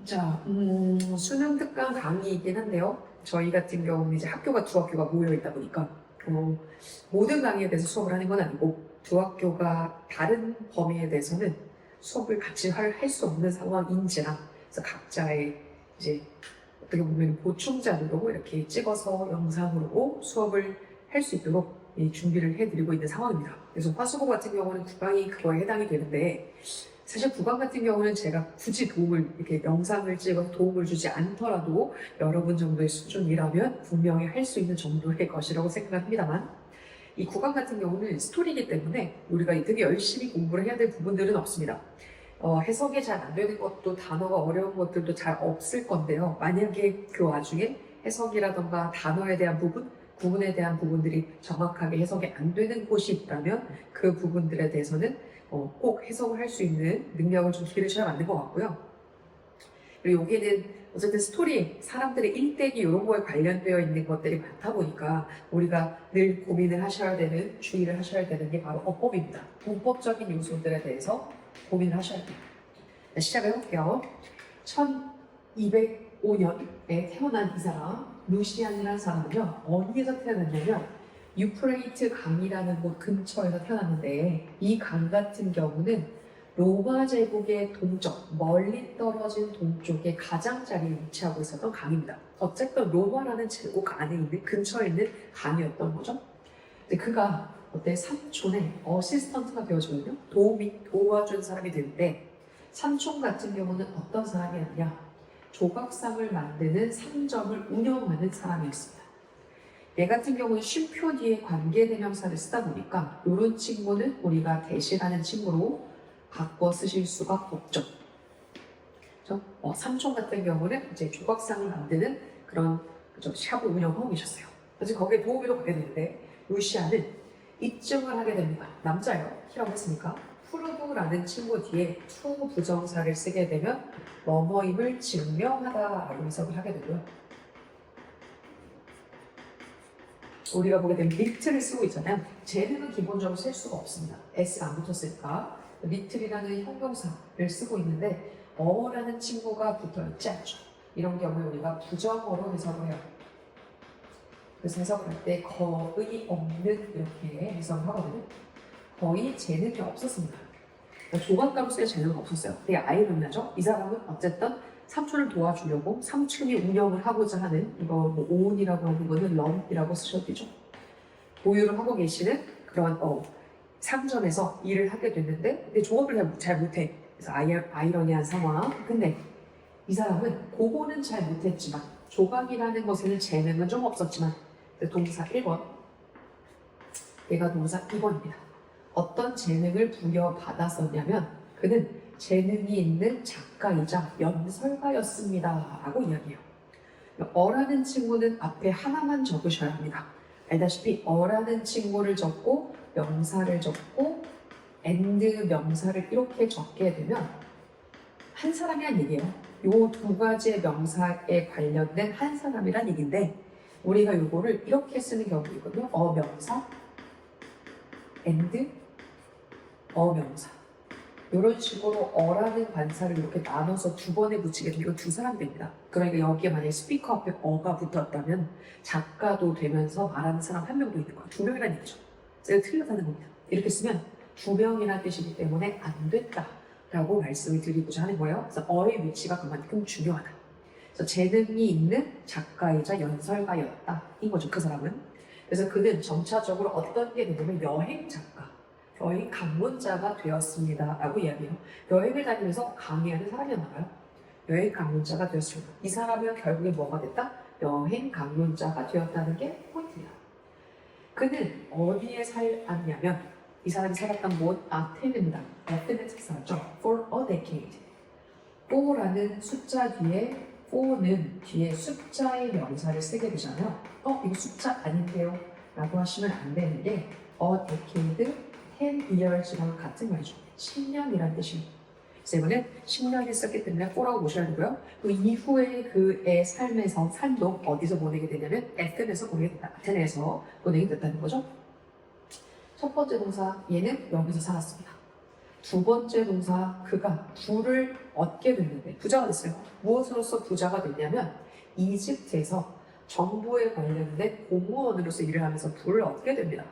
자, 수능 특강 강의이긴 한데요. 저희 같은 경우는 이제 학교가 두 학교가 모여 있다 보니까 모든 강의에 대해서 수업을 하는 건 아니고 두 학교가 다른 범위에 대해서는 수업을 같이 할 수 없는 상황인지라 그래서 각자의 이제 어떻게 보면 보충 자료로 이렇게 찍어서 영상으로 수업을 할 수 있도록 준비를 해드리고 있는 상황입니다. 그래서 화수고 같은 경우는 국강이 그거에 해당이 되는데 사실 국강 같은 경우는 제가 굳이 이렇게 영상을 찍어서 도움을 주지 않더라도 여러분 정도의 수준이라면 분명히 할 수 있는 정도의 것이라고 생각합니다만 이 국강 같은 경우는 스토리이기 때문에 우리가 되게 열심히 공부를 해야 될 부분들은 없습니다. 해석이 잘 안 되는 것도 단어가 어려운 것들도 잘 없을 건데요. 만약에 그 와중에 해석이라던가 단어에 대한 부분, 구문에 대한 부분들이 정확하게 해석이 안 되는 곳이 있다면 그 부분들에 대해서는 꼭 해석을 할 수 있는 능력을 좀 기르셔야 맞는 것 같고요. 그리고 여기는 어쨌든 스토리, 사람들의 일대기 이런 거에 관련되어 있는 것들이 많다 보니까 우리가 늘 고민을 하셔야 되는, 주의를 하셔야 되는 게 바로 어법입니다. 문법적인 요소들에 대해서 고민을 하셔야 돼요. 시작을 해볼게요. 1205년에 태어난 이 사람, 루시안이라는 사람은요, 어디에서 태어났냐면 유프레이트 강이라는 곳 근처에서 태어났는데 이 강 같은 경우는 로마 제국의 동쪽, 멀리 떨어진 동쪽에 가장자리에 위치하고 있었던 강입니다. 어쨌든 로마라는 제국 안에 있는 근처에 있는 강이었던 거죠. 근데 그가 삼촌의 어시스턴트가 되어주거든요. 도와준 사람이 되는데 삼촌 같은 경우는 어떤 사람이었냐? 조각상을 만드는 상점을 운영하는 사람이었습니다. 얘 같은 경우는 쉼표 뒤에 관계대명사를 쓰다 보니까 이런 친구는 우리가 대시라는 친구로 바꿔 쓰실 수가 없죠. 그렇죠? 삼촌 같은 경우는 이제 조각상을 만드는 그런 샵을 운영하고 계셨어요. 그래서 거기에 도우미로 가게 되는데 루시아는 입증을 하게 됩니다. 남자예요. 키라고 했으니까. 프루브라는 친구 뒤에 투 부정사를 쓰게 되면 뭐뭐임을 증명하다라고 해석을 하게 되고요. 우리가 보게 되면 리틀을 쓰고 있잖아요. 쟤는 기본적으로 쓸 수가 없습니다. S가 안 붙었으니까 리틀이라는 형용사를 쓰고 있는데 어라는 친구가 붙어있지 않죠. 이런 경우에 우리가 부정어로 해석을 해요. 그래서 해석을 할 때 거의 없는 이렇게 해석을 하거든요. 거의 재능이 없었습니다. 조각가로서의 재능은 없었어요. 되게 아이러니하죠? 이 사람은 어쨌든 삼촌을 도와주려고 삼촌이 운영을 하고자 하는 이거 오운이라고 하는 거는 럼이라고 쓰셔도 되죠. 보유를 하고 계시는 그런 상점에서 일을 하게 됐는데 근데 조각을 잘 못해. 그래서 아이러니한 상황. 근데 이 사람은 그거는 잘 못했지만 조각이라는 것에는 재능은 좀 없었지만 동사 1번 얘가 동사 2번입니다. 어떤 재능을 부여받았었냐면 그는 재능이 있는 작가이자 연설가였습니다 라고 이야기해요. 어라는 친구는 앞에 하나만 적으셔야 합니다. 알다시피 어라는 친구를 적고 명사를 적고 and 명사를 이렇게 적게 되면 한 사람이란 얘기예요. 이 두 가지의 명사에 관련된 한 사람이란 얘기인데 우리가 이거를 이렇게 쓰는 경우도 있거든요. 어명사, and, 어명사. 이런 식으로 어라는 관사를 이렇게 나눠서 두 번에 붙이게 되면 이거 두 사람 됩니다. 그러니까 여기에 만약에 스피커 앞에 어가 붙었다면 작가도 되면서 말하는 사람 한 명도 있는 거예요. 두 명이라는 얘기죠. 제가 틀렸다는 겁니다. 이렇게 쓰면 두 명이라는 뜻이기 때문에 안 됐다라고 말씀을 드리고자 하는 거예요. 그래서 어의 위치가 그만큼 중요하다. 그래서 재능이 있는 작가이자 연설가였다. 인 거죠, 그 사람은. 그래서 그는 점차적으로 어떤 게 되냐면 여행 작가, 여행 강론자가 되었습니다. 라고 이야기해요. 여행을 다니면서 강의하는 사람이었나 봐요. 여행 강론자가 되었습니다. 이 사람은 결국에 뭐가 됐다? 여행 강론자가 되었다는 게 포인트입니다. 그는 어디에 살았냐면 이 사람이 살았던 곳 아테네입니다. 아테네 책사죠. For a decade. 4라는 숫자 뒤에 4는 뒤에 숫자의 명사를 쓰게 되잖아요. 이거 숫자 아닌데요? 라고 하시면 안 되는 게 a decade, 10 years랑 같은 말이죠. 10년이라는 뜻입니다. 그래서 이번엔 10년이 썼기 때문에 4라고 보셔야 되고요. 그 이후에 그의 삶에서 삶도 어디서 보내게 되냐면 에덴에서 보내게 된다. 아테네에서 보내게 됐다는 거죠. 첫 번째 동사 얘는 여기서 살았습니다. 두 번째 동사 그가 부를 얻게 됐는데 부자가 됐어요. 무엇으로서 부자가 됐냐면 이집트에서 정부에 관련된 공무원으로서 일을 하면서 부를 얻게 됩니다.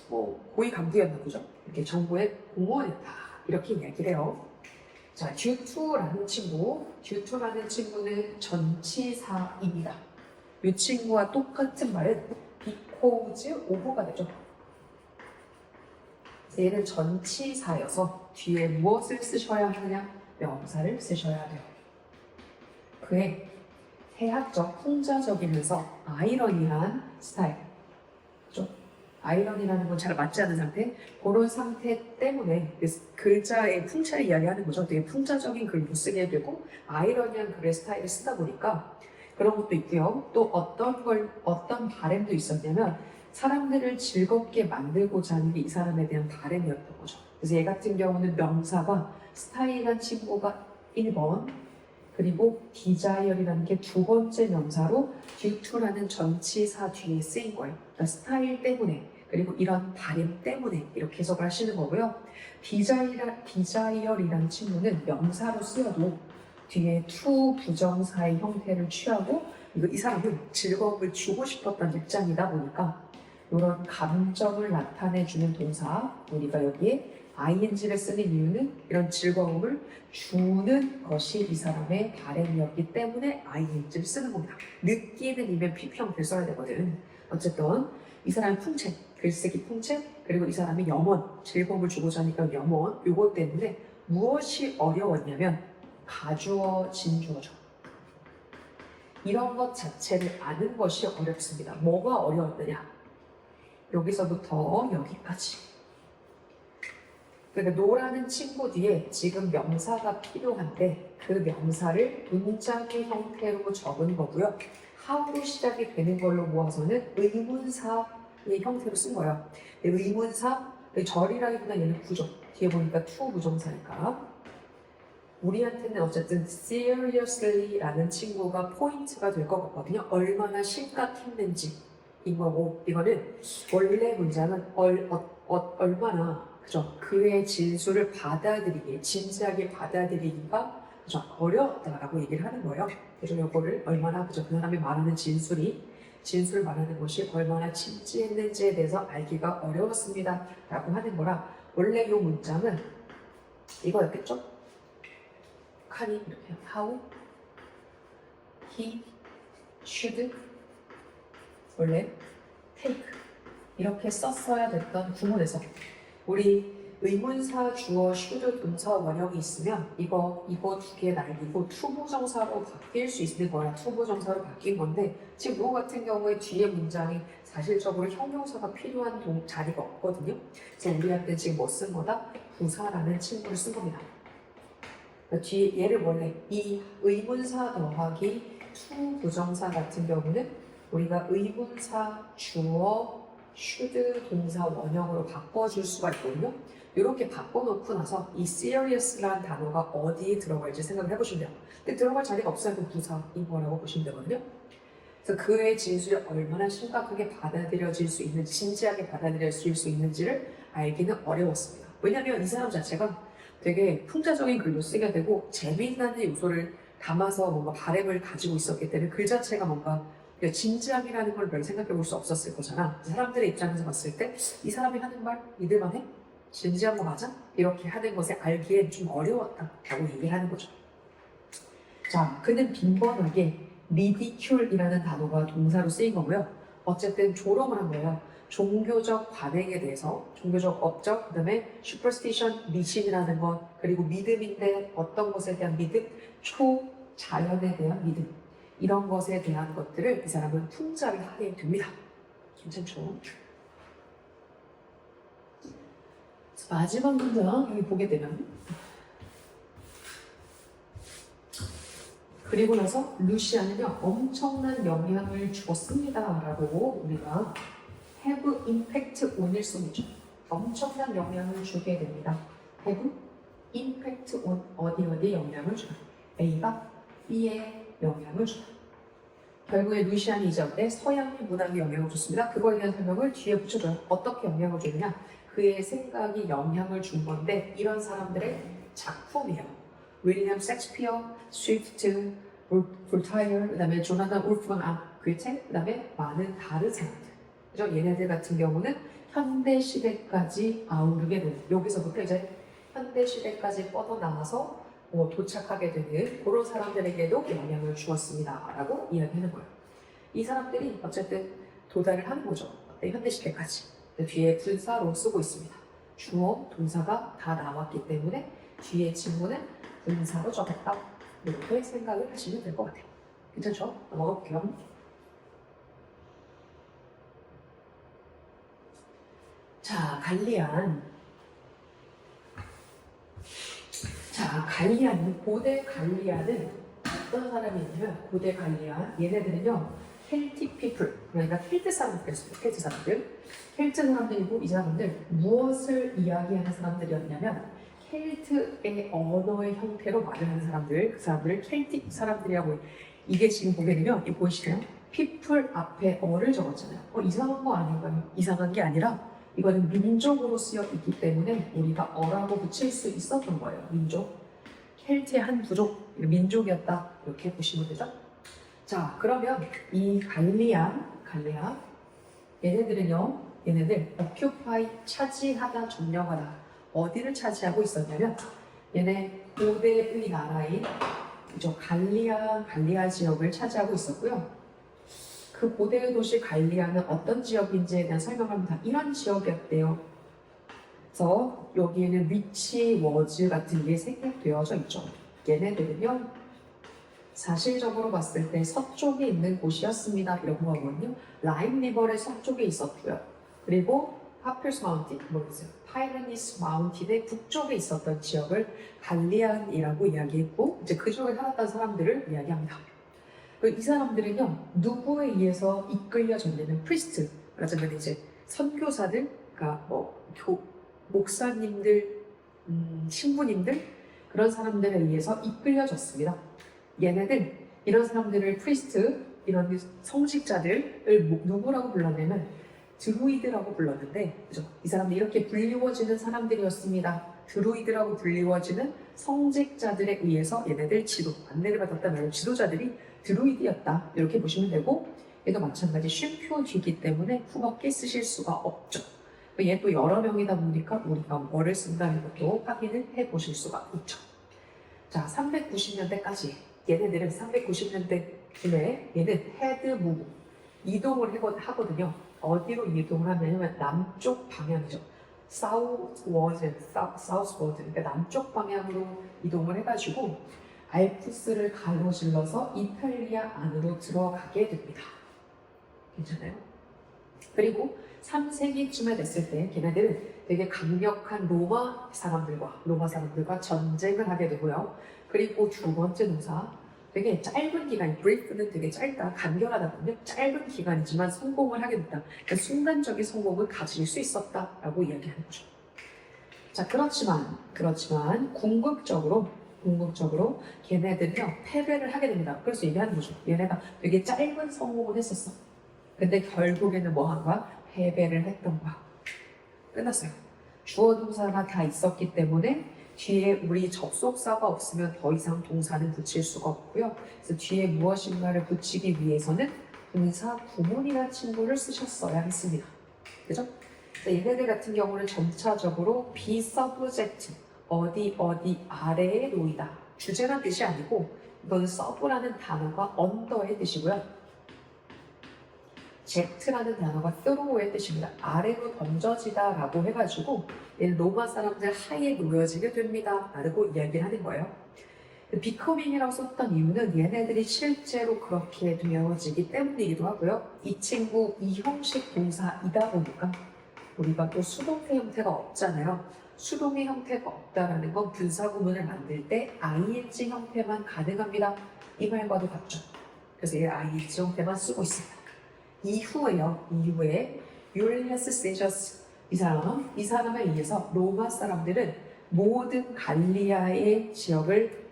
고위 간부였나 보죠. 이렇게 정부의 공무원이었다. 이렇게 이야기를 해요. 자, 듀투라는 친구는 전치사입니다. 이 친구와 똑같은 말은 because of가 되죠. 얘는 전치사여서 뒤에 무엇을 쓰셔야 하느냐? 명사를 쓰셔야 돼요. 그의 해학적, 풍자적이면서 아이러니한 스타일. 그렇죠? 아이러니라는 건 잘 맞지 않는 상태? 그런 상태 때문에 글자의 풍자를 이야기하는 거죠. 되게 풍자적인 글을 못 쓰게 되고 아이러니한 글의 스타일을 쓰다 보니까 그런 것도 있고요. 또 어떤 바램도 있었냐면 사람들을 즐겁게 만들고자 하는 게 이 사람에 대한 바램이었던 거죠. 그래서 얘 같은 경우는 명사가 스타일한 친구가 1번, 그리고 디자이어이라는 게 두 번째 명사로 듀투라는 전치사 뒤에 쓰인 거예요. 그러니까 스타일 때문에, 그리고 이런 바램 때문에 이렇게 해석을 하시는 거고요. 디자이어이라는 친구는 명사로 쓰여도 뒤에 to 부정사의 형태를 취하고 이 사람은 즐거움을 주고 싶었던 입장이다 보니까 이런 감정을 나타내주는 동사, 우리가 여기에 ing를 쓰는 이유는 이런 즐거움을 주는 것이 이 사람의 바램이었기 때문에 ing를 쓰는 겁니다. 느끼는 이면 PP 형태를 써야 되거든. 어쨌든 이 사람의 풍채, 글쓰기 풍채, 그리고 이 사람의 염원, 즐거움을 주고자 하니까 염원, 요것 때문에 무엇이 어려웠냐면 가주어, 진주어죠. 이런 것 자체를 아는 것이 어렵습니다. 뭐가 어려웠느냐? 여기서부터 여기까지. 그러니까 노라는 친구 뒤에 지금 명사가 필요한데 그 명사를 문장의 형태로 적은 거고요. how로 시작이 되는 걸로 모아서는 의문사의 형태로 쓴 거예요. 의문사, 절이라기보다 얘는 구조. 뒤에 보니까 to 부정사니까. 우리한테는 어쨌든 seriously라는 친구가 포인트가 될 것 같거든요. 얼마나 심각했는지 인 거고, 이거는 원래 문장은 얼마나 그죠? 그의 진술을 받아들이기, 진지하게 받아들이기가 그죠? 어려웠다라고 얘기를 하는 거예요. 그래서 이거를 얼마나 그죠? 그 사람이 말하는 진술을 말하는 것이 얼마나 진지했는지에 대해서 알기가 어려웠습니다. 라고 하는 거라, 원래 이 문장은 이거였겠죠? 칸이 이렇게 how, he, should, 원래 take 이렇게 썼어야 됐던 구문에서 우리 의문사, 주어, should, 동사, 원형이 있으면 이거 두 개 날리고 투부정사로 바뀔 수 있는 거야. 투부정사로 바뀐 건데 지금 요 같은 경우에 뒤에 문장이 사실적으로 형용사가 필요한 자리가 없거든요. 그래서 우리한테 지금 뭐 쓴 거다? 부사라는 친구를 쓴 겁니다. 뒤에 얘를 원래 이 의문사 더하기 투부정사 같은 경우는 우리가 의문사, 주어, should, 동사, 원형으로 바꿔줄 수가 있거든요. 이렇게 바꿔놓고 나서 이 serious라는 단어가 어디에 들어갈지 생각을 해보시면 돼요. 근데 들어갈 자리가 없어야 그 부사인 거라고 보시면 되거든요. 그래서 그의 진술이 얼마나 심각하게 받아들여질 수 있는지, 진지하게 받아들여질 수 있는지를 알기는 어려웠습니다. 왜냐하면 이 사람 자체가 되게 풍자적인 글도 쓰게 되고 재미있는 요소를 담아서 뭔가 바램을 가지고 있었기 때문에 글 자체가 뭔가 진지함이라는 걸 별 생각해 볼 수 없었을 거잖아. 사람들의 입장에서 봤을 때 이 사람이 하는 말 믿을만해? 진지한 거 맞아? 이렇게 하는 것에 알기엔 좀 어려웠다라고 얘기를 하는 거죠. 자, 그는 빈번하게 ridicule이라는 단어가 동사로 쓰인 거고요. 어쨌든 조롱을 한 거예요. 종교적 관행에 대해서, 종교적 업적, 그 다음에 superstition, 미신이라는 것, 그리고 믿음인데 어떤 것에 대한 믿음, 초자연에 대한 믿음, 이런 것에 대한 것들을 이 사람은 풍자를 하게 됩니다. 괜찮죠? 마지막 문장 여기 보게 되면 그리고 나서 루시아는요 엄청난 영향을 주었습니다 라고 우리가 have impact on일 쏘죠. 엄청난 영향을 주게 됩니다. have impact on 어디에 영향을 주다. A가 B에 영향을 주다. 결국에 루시안이 이제 어때? 서양의 문학에 영향을 줬습니다. 그거에 대한 설명을 뒤에 붙여줘요. 어떻게 영향을 주느냐? 그의 생각이 영향을 준 건데 이런 사람들의 작품이에요. 윌리엄 셰익스피어, 스위프트, 볼타이어, 그다음에 조나단 울프강 괴테, 그다음에 많은 다른 사람들. 그죠? 얘네들 같은 경우는 현대 시대까지 아우르게 되는, 여기서부터 이제 현대 시대까지 뻗어나가서 도착하게 되는 그런 사람들에게도 영향을 주었습니다라고 이야기하는 거예요. 이 사람들이 어쨌든 도달을 하는 거죠. 현대 시대까지. 뒤에 분사로 쓰고 있습니다. 주어, 동사가 다 나왔기 때문에 뒤에 친구는 분사로 적었다. 이렇게 생각을 하시면 될 것 같아요. 괜찮죠? 넘어가 볼게요. 자, 갈리안. 자, 갈리안은, 고대 갈리안은 어떤 사람이냐면, 고대 갈리안, 얘네들은요, 켈틱 피플, 그러니까 켈트 사람들이었어요. 켈트 사람들. 켈트 사람들이고, 이 사람들 무엇을 이야기하는 사람들이었냐면, 켈트의 언어의 형태로 말을 하는 사람들, 그 사람들을 켈틱 사람들이라고. 이게 지금 보게 되면, 이거 보이시나요? 피플 앞에 어를 적었잖아요. 이상한 거 아닌가요? 이상한 게 아니라, 이거는 민족으로 쓰여 있기 때문에 우리가 어라고 붙일 수 있었던 거예요. 민족. 켈트의 한 부족, 민족이었다. 이렇게 보시면 되죠. 자, 그러면 이 갈리안, 얘네들 occupy, 차지하다, 점령하다. 어디를 차지하고 있었냐면, 얘네 고대의 나라인 갈리아 지역을 차지하고 있었고요. 그 고대의 도시 갈리아는 어떤 지역인지에 대한 설명을 합니다. 이런 지역이었대요. 그래서 여기에는 위치, 워즈 같은 게 생략되어져 있죠. 얘네들은요, 사실적으로 봤을 때 서쪽에 있는 곳이었습니다. 이런 거거든요. 라인 리버의 서쪽에 있었고요. 그리고 파피루스 마운틴, 파이레니스 마운틴의 북쪽에 있었던 지역을 갈리안이라고 이야기했고, 이제 그쪽에 살았던 사람들을 이야기합니다. 이 사람들은요, 누구에 의해서 이끌려졌냐면, 프리스트, 그러자면 이제 선교사들, 그러니까 목사님들, 신부님들, 그런 사람들에 의해서 이끌려졌습니다. 얘네들, 이런 사람들을 프리스트, 이런 성직자들을 누구라고 불렀냐면, 드루이드라고 불렀는데, 그죠? 이 사람들이 이렇게 불리워지는 사람들이었습니다. 드루이드라고 불리워지는 성직자들에 의해서 얘네들 안내를 받았다는 지도자들이 드루이드였다. 이렇게 보시면 되고, 얘도 마찬가지 쉼표 뒤기 때문에 후밖에 쓰실 수가 없죠. 얘 또 여러 명이다 보니까 우리가 뭐를 쓴다는 것도 확인을 해 보실 수가 있죠. 자, 390년대까지 얘네들은 390년대쯤에 얘는 헤드 무브, 이동을 하거든요. 어디로 이동을 하냐면 남쪽 방향이죠. 사우스워드, 그러니까 남쪽 방향으로 이동을 해가지고 알프스를 가로질러서 이탈리아 안으로 들어가게 됩니다. 괜찮아요? 그리고 3세기쯤에 됐을 때 걔네들은 되게 강력한 로마 사람들과 전쟁을 하게 되고요. 그리고 두 번째 노사, 되게 짧은 기간, 브리프는 되게 짧다, 간결하다거든요. 짧은 기간이지만 성공을 하게 됐다. 그러니까 순간적인 성공을 가질 수 있었다라고 이야기하는 거죠. 자, 그렇지만 궁극적으로 걔네들은요, 패배를 하게 됩니다. 그래서 얘기하는 거죠. 얘네가 되게 짧은 성공을 했었어. 근데 결국에는 뭐 한 거야? 패배를 했던 거야. 끝났어요. 주어 동사가 다 있었기 때문에 뒤에 우리 접속사가 없으면 더 이상 동사는 붙일 수가 없고요. 그래서 뒤에 무엇인가를 붙이기 위해서는 동사 구문이라는 친구를 쓰셨어야 했습니다. 그죠? 얘네들 같은 경우는 점차적으로 be subject, 어디 아래에 놓이다. 주제란 뜻이 아니고 이건 sub라는 단어가 under의 뜻이고요. jet라는 단어가 throw의 뜻입니다. 아래로 던져지다 라고 해가지고 얘는 로마 사람들 하에 놓여지게 됩니다 라고 이야기를 하는 거예요. becoming이라고 썼던 이유는 얘네들이 실제로 그렇게 되어지기 때문이기도 하고요. 이 친구 이형식 동사이다 보니까 우리가 또 수동태 형태가 없잖아요. 수동의 형태가 없다라는 건 분사구문을 만들 때 ing 형태만 가능합니다. 이 말과도 같죠. 그래서 얘 ing 형태만 쓰고 있습니다. 이후에 율리어스 세저스, 이 사람에 의해서 로마 사람들은 모든 갈리아의 지역을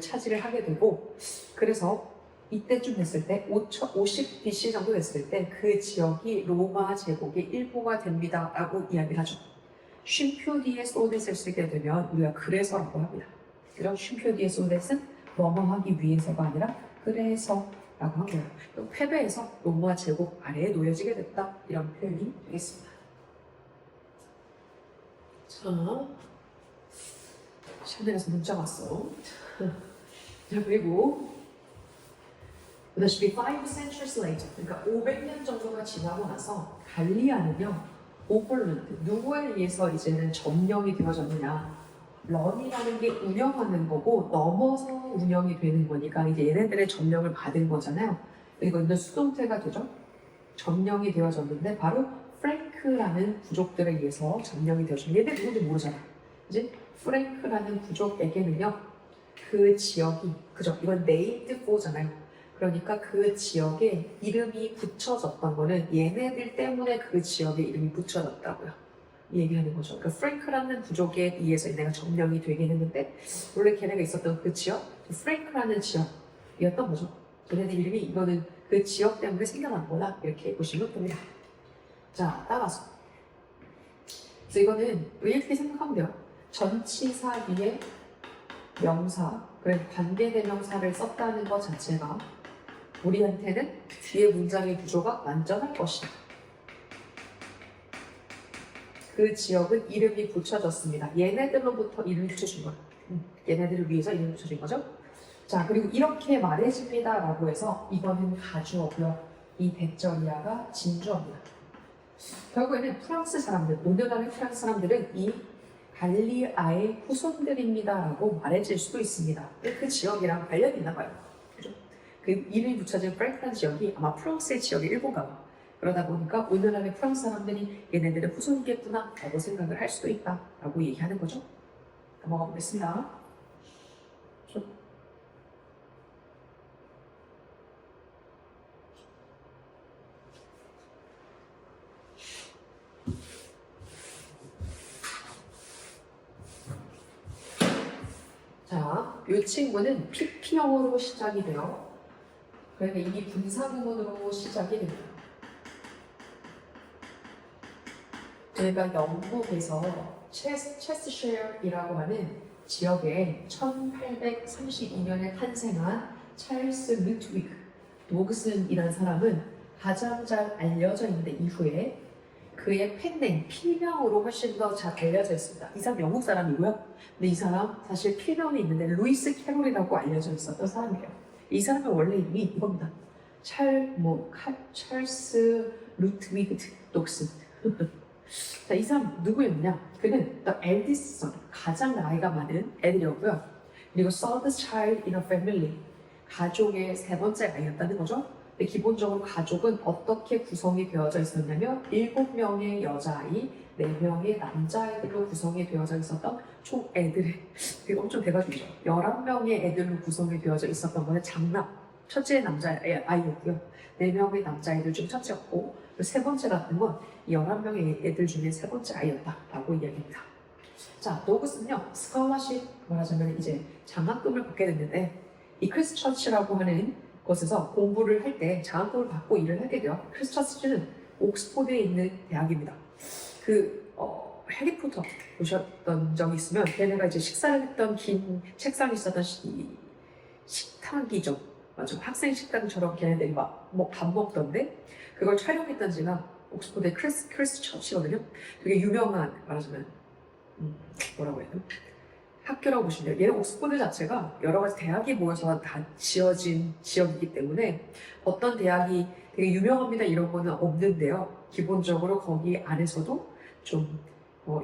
차지를 하게 되고, 그래서 이때쯤 됐을 때 50 BC 정도 됐을 때 그 지역이 로마 제국의 일부가 됩니다 라고 이야기를 하죠. 쉼표 뒤에 소댓을 쓰게 되면 우리가 그래서라고 합니다. 그럼 쉼표 뒤에 소댓은 뭐뭐 하기 위해서가 아니라 그래서 라고 한 거예요. 그럼 패배해서 로마 제국 아래에 놓여지게 됐다 이런 표현이 되겠습니다. 자, 샤넬에서 문자 왔어. 자, 그리고 There should be 5 centuries later. 그러니까 500년 정도가 지나고 나서 갈리아는요, 오버런트, 누구에 의해서 이제는 점령이 되어졌느냐. 런이라는 게 운영하는 거고 넘어서 운영이 되는 거니까 이제 얘네들의 점령을 받은 거잖아요. 그리고 이제 수동태가 되죠. 점령이 되어졌는데 바로 프랭크라는 부족들에 의해서 점령이 되어졌죠. 얘네 누군지 모르잖아. 이제 프랭크라는 부족에게는요, 그 지역이, 그죠? 이건 named for잖아요. 그러니까 그 지역에 이름이 붙여졌던 거는 얘네들 때문에 그 지역에 이름이 붙여졌다고요. 이 얘기하는 거죠. 그러니까 프랭크라는 부족에 의해서 내가 점령이 되긴 했는데 원래 걔네가 있었던 그 지역, 프랭크라는 지역이었던 거죠. 걔네들 이름이 이거는 그 지역 때문에 생겨난 거다 이렇게 보시면 됩니다. 자, 따라서 그래서 이거는 이렇게 생각하면 돼요. 전치사 위에 명사, 그래 관계대명사를 썼다는 것 자체가 우리한테는 뒤에 문장의 구조가 완전할 것이다. 그 지역은 이름이 붙여졌습니다. 얘네들로부터 이름이 붙여진 거예요. 얘네들을 위해서 이름이 붙여진 거죠. 자, 그리고 이렇게 말해집니다 라고 해서 이거는 가주어고요. 이 대절이야가 진주어입니다. 결국에는 프랑스 사람들, 오늘날의 프랑스 사람들은 이 갈리아의 후손들입니다 라고 말해질 수도 있습니다. 그 지역이랑 관련이 있나 봐요. 그죠? 그 이름이 붙여진 프랭크라는 지역이 아마 프랑스의 지역의 일부인가 봐. 그러다 보니까 오늘날의 프랑스 사람들이 얘네들의 후손이겠구나 라고 생각을 할 수도 있다 라고 얘기하는 거죠. 넘어가 보겠습니다. 자, 이 친구는 PP형으로 시작이 돼요. 그러니까 이미 분사구문으로 시작이 됩니다. 저희가 영국에서 체스셔이라고 하는 지역에 1832년에 탄생한 찰스 루트위그 도그슨이라는 사람은 가장 잘 알려져 있는데 이후에 그의 펜네임, 필명으로 훨씬 더 잘 알려져 있습니다. 이 사람 영국 사람이고요. 근데 이 사람 사실 필명이 있는데 루이스 캐롤이라고 알려져 있었던 사람이에요. 이 사람의 원래 이름이 이겁니다. 찰스 루트위그 독슨. 자, 이 사람 누구였냐? 그는 the eldest son, 가장 나이가 많은 애들이었고요. 그리고 third child in a family, 가족의 세 번째 아이였다는 거죠. 근데 기본적으로 가족은 어떻게 구성이 되어져 있었냐면 7명의 여자아이, 4명의 남자아이들로 구성이 되어져 있었던 총 애들이 되게 엄청 대가족이죠. 11명의 애들로 구성이 되어져 있었던 거는 장남, 첫째 남자아이였고요. 4명의 남자아이들 중 첫째였고 세 번째 같은 건 11명의 애들 중에 세 번째 아이였다라고 이야기합니다. 자, 노그슨요, 스칼라십 말하자면 이제 장학금을 받게 됐는데 이 크리스처치라고 하는 곳에서 공부를 할 때 장학금을 받고 일을 하게 돼요. 크리스처치는 옥스포드에 있는 대학입니다. 해리포터 보셨던 적이 있으면 걔네가 이제 식사를 했던 긴 책상이 있었던 식탁이죠. 맞아, 학생 식당처럼 걔네들이 막 밥 먹던데 그걸 촬영했던 지가 옥스포드의 크리스처치거든요. 되게 유명한 말하자면 뭐라고 해야 되나? 학교라고 보시면 돼요. 얘는 옥스포드 자체가 여러 가지 대학이 모여서 다 지어진 지역이기 때문에 어떤 대학이 되게 유명합니다 이런 거는 없는데요. 기본적으로 거기 안에서도 좀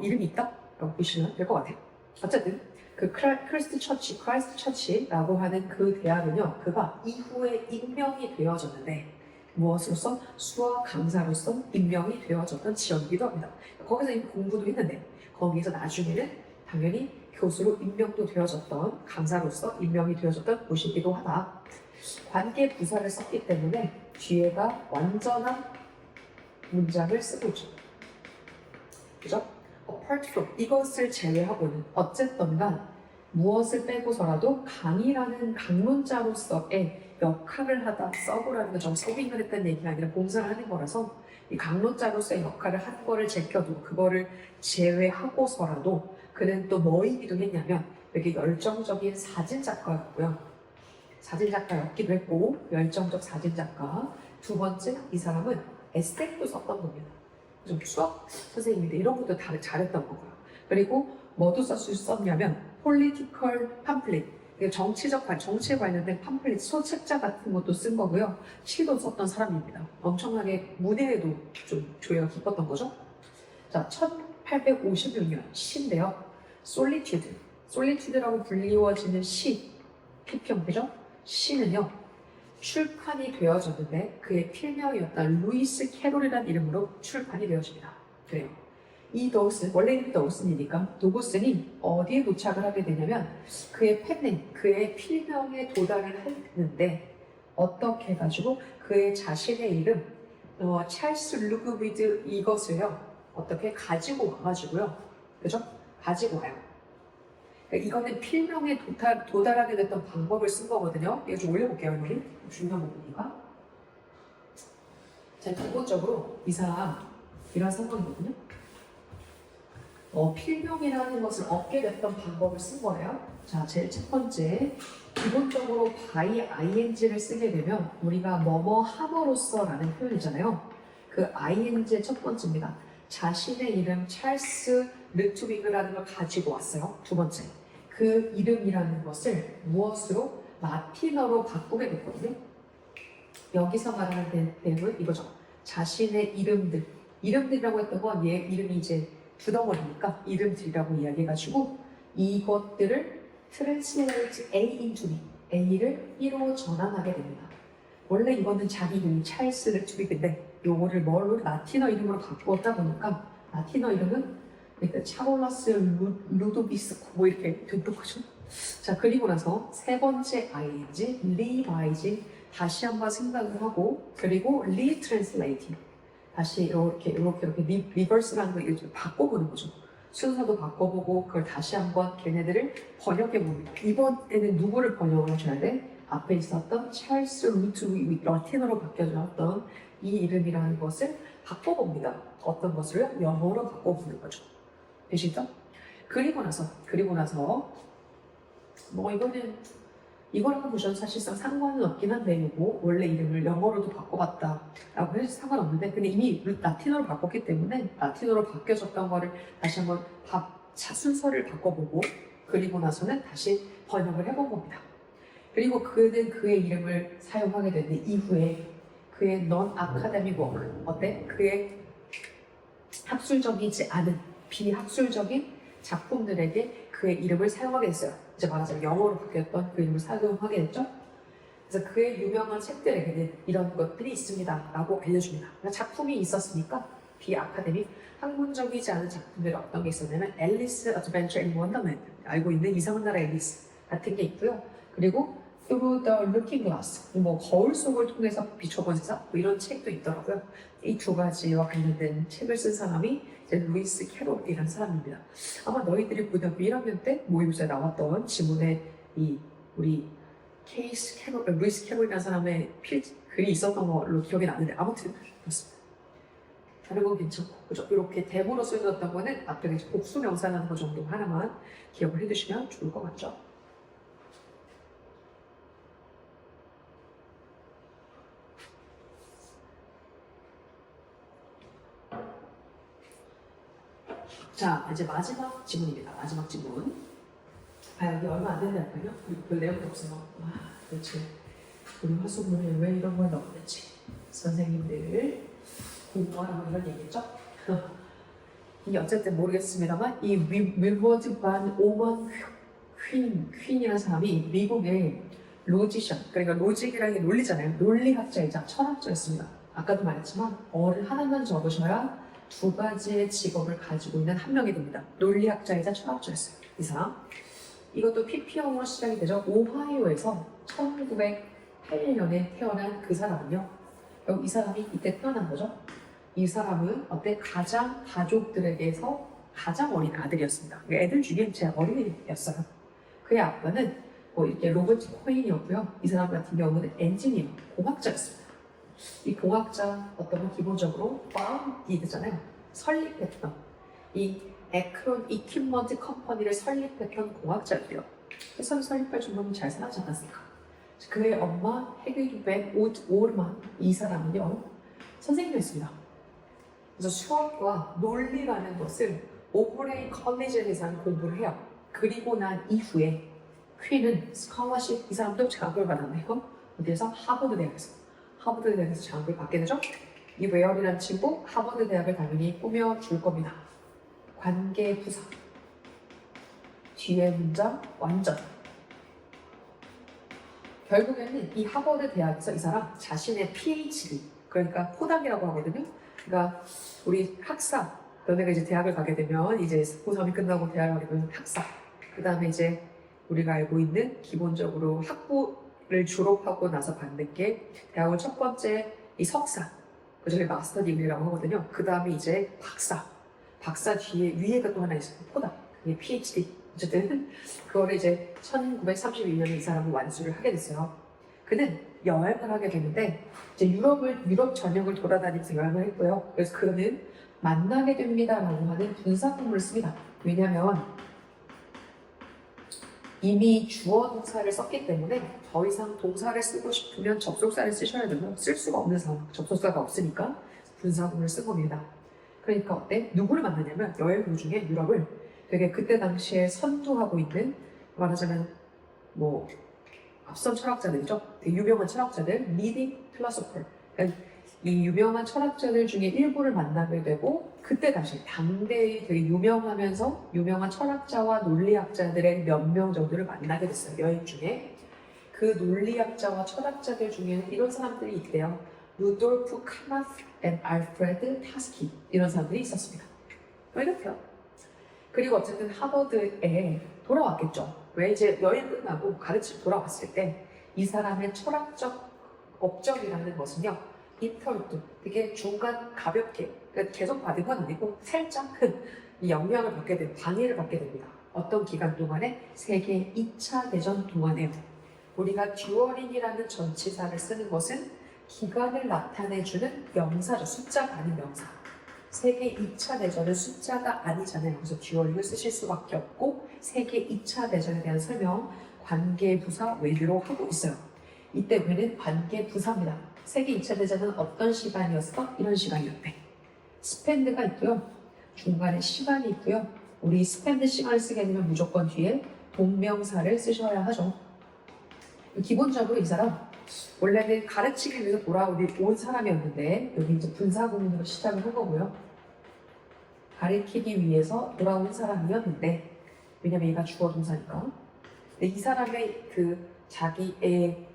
이름이 있다라고 보시면 될 것 같아요. 어쨌든 그 크라이스트 처치라고 하는 그 대학은요, 그가 이후에 임명이 되어졌는데 무엇으로서? 수학 강사로서 임명이 되어졌던 지역이기도 합니다. 거기서 이미 공부도 했는데 거기서 나중에는 당연히 교수로 임명도 되어졌던, 강사로서 임명이 되어졌던 곳이기도 하다. 관계 부사를 썼기 때문에 뒤에가 완전한 문장을 쓰고 있죠. 그죠? apart from, 이것을 제외하고는 어쨌든간 무엇을 빼고서라도 강이라는 강론자로서의 역할을 하다, 서브라는 건 좀 서빙을 했다는 얘기가 아니라 봉사를 하는 거라서 이 강론자로서의 역할을 한 거를 제껴두고 그거를 제외하고서라도 그는 또 뭐이기도 했냐면 되게 열정적인 사진작가였고요. 사진작가였기도 했고 열정적 사진작가. 두 번째, 이 사람은 에세이도 썼던 겁니다. 좀 수학 선생님인데 이런 것도 다 잘했던 거고요. 그리고 뭐도 썼냐면 political pamphlet, 정치에 관련된 팜플릿, 소책자 같은 것도 쓴 거고요. 시도 썼던 사람입니다. 엄청나게 문해에도 좀 조예가 깊었던 거죠. 자, 1856년 시인데요. 솔리튜드라고 불리워지는 시, 피평이죠. 시는요, 출판이 되어졌는데 그의 필명이었던 루이스 캐롤이라는 이름으로 출판이 되어집니다. 그래요. 이 도우슨, 원래 이름이 도우슨이니까 도우슨이 어디에 도착을 하게 되냐면 그의 펜네임, 그의 필명에 도달을 했는데 어떻게 해가지고 그의 자신의 이름 찰스 루그비드 이것을요 어떻게 가지고 와가지고요, 그죠? 가지고 와요. 그러니까 이거는 필명에 도달하게 됐던 방법을 쓴 거거든요. 이거 좀 올려볼게요, 여기. 중요한 부분이니까. 자, 기본적으로 이 사람 이런 상황이거든요. 필명이라는 것을 얻게 됐던 방법을 쓴 거예요. 자, 제일 첫 번째, 기본적으로 by ing를 쓰게 되면 우리가 뭐뭐 함으로써라는 표현이잖아요. 그 ing의 첫 번째입니다. 자신의 이름 찰스 르투비그라는 걸 가지고 왔어요. 두 번째, 그 이름이라는 것을 무엇으로? 라틴어로 바꾸게 됐거든요. 여기서 말하는 내용은 이거죠. 자신의 이름들이라고 했던 건 얘 이름이 이제 두덩어리니까 이름들이라고 이야기해가지고 이것들을 translate A into B, A를 B로 전환하게 됩니다. 원래 이거는 자기 이름이 찰스 르투비그인데 요거를 뭘로? 라틴어 이름으로 바꾸었다 보니까 라틴어 이름은 일단 차올라스 루도비스코 뭐 이렇게 됐던 거죠. 자, 그리고 나서 세 번째 ing, 리바이징, 다시 한번 생각을 하고, 그리고 리트랜슬레이팅, 다시 이렇게 리버스라는 걸 이렇게 바꿔보는 거죠. 순서도 바꿔보고 그걸 다시 한번 걔네들을 번역해봅니다. 이번에는 누구를 번역을 해줘야 돼? 앞에 있었던 찰스 루트 라틴어로 바뀌어졌던 이 이름이라는 것을 바꿔봅니다. 어떤 것을? 영어로 바꿔보는 거죠. 되시죠? 그리고 나서 뭐 이거랑 보셔도 사실상 상관은 없긴 한데 요거 원래 이름을 영어로도 바꿔봤다라고 해서 상관없는데 근데 이미 라틴어로 바꿨기 때문에 라틴어로 바뀌어졌던 거를 다시 한번 순서를 바꿔보고 그리고 나서는 다시 번역을 해본 겁니다. 그리고 그는 그의 이름을 사용하게 됐는데 이후에 그의 non academic work, 어때? 그의 학술적이지 않은 비학술적인 작품들에게 그의 이름을 사용하게 됐어요. 이제 말하자면 영어로 바뀌었던 그 이름을 사용하게 됐죠. 그래서 그의 유명한 책들에게는 이런 것들이 있습니다 라고 알려줍니다. 그러니까 작품이 있었으니까 비아카데믹, 학문적이지 않은 작품들이 어떤 게 있었냐면 앨리스 어드벤처 인 원더랜드, 알고 있는 이상한 나라 앨리스 같은 게 있고요. 그리고 Through the Looking Glass, 뭐 거울 속을 통해서 비춰본 세상, 뭐 이런 책도 있더라고요. 이 두 가지와 관련된 책을 쓴 사람이 이제 루이스 캐롤이라는 사람입니다. 아마 너희들이 고등학교 1학년 때 모의고사에 나왔던 지문에 이 우리 루이스 캐롤이라는 사람의 글이 있었던 걸로 기억이 나는데 아무튼 그렇습니다. 다른 건 괜찮고, 그죠? 이렇게 대본으로 쓰여졌던 거는 앞에 복수 명사라는 거 정도 하나만 기억을 해두시면 좋을 것 같죠? 자, 이제 마지막 지문입니다. 마지막 지문. 여기 얼마 안 된다니까요? 별 내용도 없어요. 도대체 우리 화수문에 왜 이런 걸 넣었는지. 선생님들 공부하라고 이런 얘기했죠? 이게 어쨌든 모르겠습니다만 이 윌버드 반 오먼 퀸이라는 사람이 미국의 로지션, 그러니까 로직이라는 게 논리잖아요. 논리학자이자 철학자였습니다. 아까도 말했지만 어를 하나만 적으셔야 두 가지의 직업을 가지고 있는 한 명이 됩니다. 논리학자이자 철학자였어요. 이 사람. 이것도 PP형으로 시작이 되죠. 오하이오에서 1908년에 태어난 그 사람은요. 이 사람이 이때 태어난 거죠. 이 사람은 가장 가족들에게서 가장 어린 아들이었습니다. 애들 중에 제일 어린애였어요. 그의 아빠는 뭐 이렇게 로버트 코인이었고요. 이 사람 같은 경우는 엔지니어, 공학자였습니다. 이 공학자 어떤 건 기본적으로 founded잖아요. 설립했던 이 에크론 이퀴먼트 컴퍼니를 설립했던 공학자였대요. 회사를 설립할 정도면 잘 살아지 않았을까? 그의 엄마 헤게르벤 우드 오르만 이 사람은요 선생님이었습니다. 그래서 수학과 논리라는 것을 오브레인 컬리지에서 공부를 해요. 그리고 난 이후에 퀸은 스칼러십 이 사람도 장학을 받았네요. 어디에서? 하버드 대학에서. 하버드 대학에서 장학을 받게 되죠. 이 웨어리라는 친구 하버드 대학을 당연히 꾸며줄 겁니다. 관계 부사 뒤에 문장 완전. 결국에는 이 하버드 대학에서 이 사람 자신의 PhD 그러니까 포닥이라고 하거든요. 그러니까 우리 학사 너네가 이제 대학을 가게 되면 이제 고3이 끝나고 대학을 가게 되면 학사 그 다음에 이제 우리가 알고 있는 기본적으로 학부를 졸업하고 나서 받는 게 대학원 첫 번째 이 석사 그중에 마스터 디그리라고 하거든요. 그 다음에 이제 박사 뒤에 위에가 또 하나 있어요. 포닥 그게 PhD 어쨌든 그거를 이제 1932년에 이 사람은 완수를 하게 됐어요. 그는 여행을 하게 되는데 이제 유럽 전역을 돌아다니면서 여행을 했고요. 그래서 그는 만나게 됩니다라고 하는 분사 구문을 씁니다. 왜냐하면 이미 주어 동사를 썼기 때문에 더 이상 동사를 쓰고 싶으면 접속사를 쓰셔야 되고 쓸 수가 없는 상황, 접속사가 없으니까 분사 구문을 쓴 겁니다. 그러니까 어때? 누구를 만나냐면 여행 도중에 유럽을 되게 그때 당시에 선두하고 있는 말하자면 뭐 앞선 철학자들이죠. 되게 유명한 철학자들, leading philosopher. 그러니까 이 유명한 철학자들 중에 일부를 만나게 되고 그때 당시 당대의 되게 유명하면서 유명한 철학자와 논리학자들의 몇 명 정도를 만나게 됐어요. 여행 중에. 그 논리학자와 철학자들 중에는 이런 사람들이 있대요. 루돌프 카마프 앤 알프레드 타스키 이런 사람들이 있었습니다. 이렇게요. 그리고 어쨌든 하버드에 돌아왔겠죠. 왜 이제 여행 끝나고 가르치러 돌아왔을 때 이 사람의 철학적 업적이라는 것은요. 인터루트, 되게 중간 가볍게 그러니까 계속 받은 건 아니고 살짝 이 영향을 받게 됩니다. 방해를 받게 됩니다. 어떤 기간 동안에? 세계 2차 대전 동안에요. 우리가 듀어링이라는 전치사를 쓰는 것은 기간을 나타내주는 명사죠. 숫자가 아닌 명사. 세계 2차 대전은 숫자가 아니잖아요. 그래서 듀얼링을 쓰실 수밖에 없고 세계 2차 대전에 대한 설명 관계부사 외유로 하고 있어요. 이때 왜는 관계부사입니다. 세계 2차 대전은 어떤 시간이었어? 이런 시간이었대. 스펜드가 있고요. 중간에 시간이 있고요. 우리 스펜드 시간을 쓰게 되면 무조건 뒤에 동명사를 쓰셔야 하죠. 기본적으로 이 사람 원래는 가르치기 위해서 돌아온 사람이었는데 여기 이제 분사구문으로 시작을 한 거고요. 가르치기 위해서 돌아온 사람이었는데 왜냐면 얘가 주어 동사니까. 근데 이 사람의 그 자기의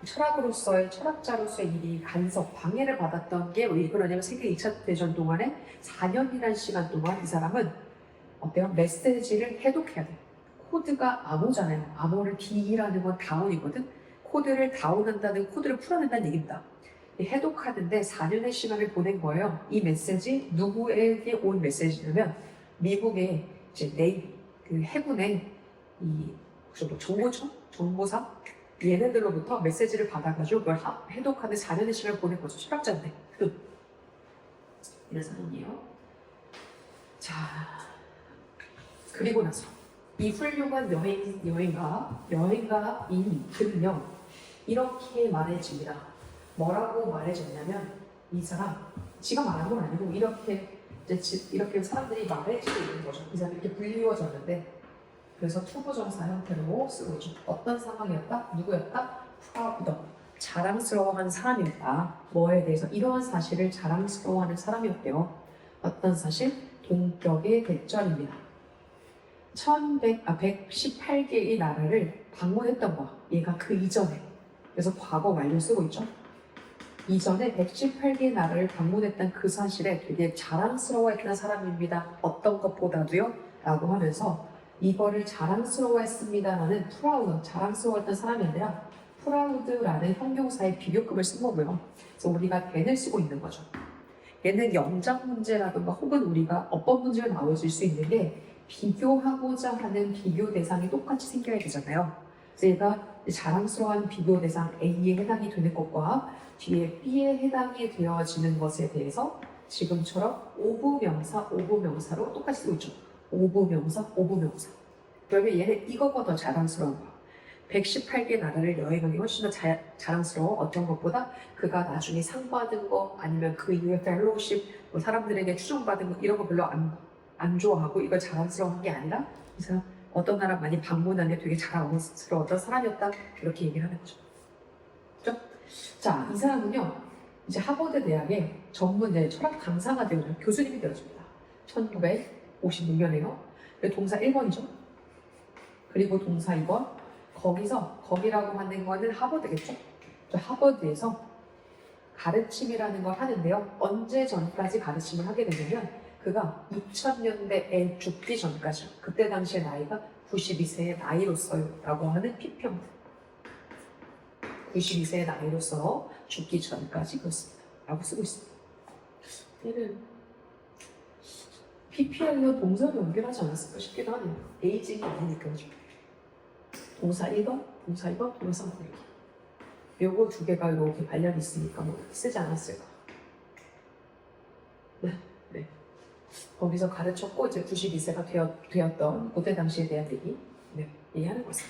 철학으로서의 철학자로서의 일이 간섭, 방해를 받았던 게 왜 그러냐면 세계 2차 대전 동안에 4년이라는 시간 동안 이 사람은 어때요? 메시지를 해독해야 돼요. 코드가 암호잖아요. 암호를 D라는 건 다운이거든. 코드를 다운한다는 코드를 풀어낸다는 얘기입니다. 해독하는데 4년의 시간을 보낸 거예요. 이 메시지 누구에게 온 메시지냐면 미국의 이제 네이비 그 해군의 이 정보청, 정보사 얘네들로부터 메시지를 받아가지고 그걸 해독하는 4년의 시간을 보낸 거죠. 철학자인데 이런 사람이에요. 자 그리고 나서 이 훌륭한 여행가인 그는요 이렇게 말해집니다. 뭐라고 말해줬냐면 이 사람 지가 말한 건 아니고 이렇게 사람들이 말해주고 있는 거죠. 이 사람이 이렇게 불리워졌는데 그래서 투부정사 형태로 쓰고 있죠. 어떤 상황이었다? 누구였다? proud. 자랑스러워하는 사람이었다. 뭐에 대해서? 이러한 사실을 자랑스러워하는 사람이었대요. 어떤 사실? 동격의 대전입니다. 118개의 나라를 방문했던 거. 얘가 그 이전에. 그래서 과거 완료 쓰고 있죠. 이전에 118개의 나라를 방문했던 그 사실에 되게 자랑스러워했던 사람입니다. 어떤 것보다도요? 라고 하면서 이거를 자랑스러워했습니다라는 프라우드, 자랑스러워했던 사람이 아니라 프라우드라는 형용사의 비교급을 쓴 거고요. 그래서 우리가 then을 쓰고 있는 거죠. 얘는 영장 문제라든가 혹은 우리가 어법 문제가 나와줄 수 있는 게 비교하고자 하는 비교 대상이 똑같이 생겨야 되잖아요. 그래서 얘가 자랑스러워하는 비교 대상 A에 해당이 되는 것과 뒤에 B에 해당이 되어지는 것에 대해서 지금처럼 오부명사, 오부명사로 똑같이 쓰고 있죠. 오부명사, 오부명사. 그러면 얘는 이것보다 더 자랑스러운 거야. 118개 나라를 여행한 게 훨씬 더 자랑스러워. 어떤 것보다 그가 나중에 상 받은 거 아니면 그 이후에 펠로우십, 뭐 사람들에게 추종받은 거 이런 거 별로 안 좋아하고 이걸 자랑스러운 게 아니라 이 사람 어떤 나라 많이 방문하는데 되게 자랑스러웠던 사람이었다. 이렇게 얘기를 하는 거죠. 그죠? 자, 이 사람은요. 이제 하버드 대학의 전문 철학 강사가 되어요. 교수님이 되어집니다. 1956년에요. 동사 1번이죠. 그리고 동사 2번. 거기라고 하는 거는 하버드겠죠? 하버드에서 가르침이라는 걸 하는데요. 언제 전까지 가르침을 하게 되냐면 그가 2000년대에 죽기 전까지, 그때 당시의 나이가 92세의 나이로서요 라고 하는 피평. 92세의 나이로서 죽기 전까지 그렇습니다. 라고 쓰고 있습니다. 얘는 PPL로 동사로 연결하지 않았을까 싶기도 하네요. 에이징이 아니니까. 동사 1번, 동사 2번, 동사 3번 이렇게. 요거 두 개가 이렇게 관련이 있으니까 뭐 쓰지 않았을까. 네. 거기서 가르쳤고 이제 92세가 되었던 그때 당시에 대한 얘기 이해하는 거죠.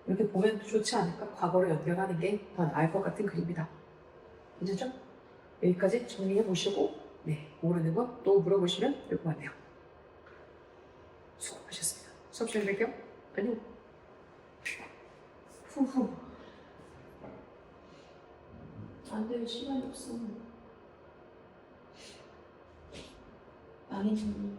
이렇게 보면 좋지 않을까? 과거로 연결하는 게 더 나을 것 같은 그림이다. 괜찮죠? 여기까지 정리해 보시고 모르는 거 또 물어보시면 될 것 같네요. 수고하셨습니다. 수업 시간에 뵐게요. 안녕. 후후. 안 돼, 시간이 없어. 아니.